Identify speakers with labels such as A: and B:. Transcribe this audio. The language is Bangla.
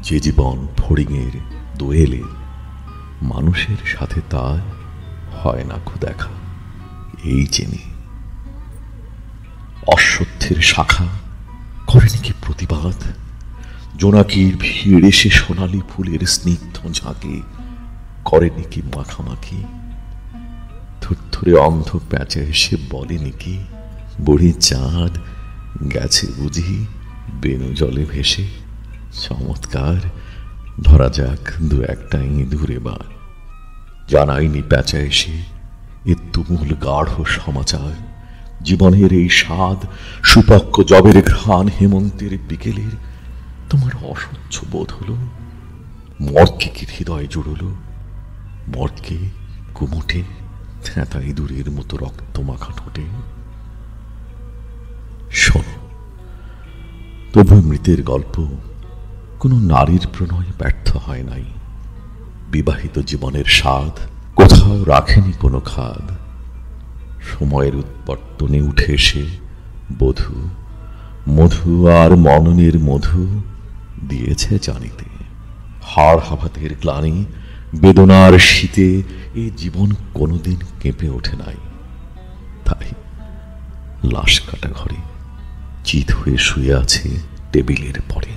A: যে জীবন ফড়িংয়ের দোয়েলের, মানুষের সাথে তার হয় না কো দেখা, এই জেনে অশ্বত্থের শাখা করেনি কি প্রতিবাদ? জোনাকির ভিড় এসে সোনালি ফুলের স্নিগ্ধ ঝাঁকে করেনি কি মাখামাখি? থুরথুরে অন্ধ প্যাঁচা এসে বলেনি কি বুড়ি চাঁদ গেছে বুঝি বেনু জলে ভেসে? চমৎকার, ধরা যাক দু একটা ইঁদুর এবার। জানাইনি প্যাঁচা এসে এ তুমুল গাঢ় সমাচার, জীবনের এই স্বাদ সুপক্ক জবের ঘ্রাণ হেমন্তের বিকেলের তোমার অসহ্য বোধ হলো? মর্কে কি হৃদয় জুড়ল? মর্কে কুমুটে থ্যাঁতা ইঁদুরের মতো রক্ত মাখা ঠোঁটে? শোনো, তবু মৃতের গল্প কোনো নারীর প্রণয় ব্যর্থ হয় নাই। বিবাহিত জীবনের স্বাদ কোথাও রাখেনি কোনো খাদ। সময়ের উৎপত্তনে উঠে এসে বধূ মধু আর মননের মধু দিয়েছে জানিতে। হাড় হাফাতের গ্লানি বেদনার শীতে এ জীবন কোনোদিন কেঁপে ওঠে নাই। তাই লাশ কাটা ঘরে চিত হয়ে শুয়ে আছে টেবিলের পরে।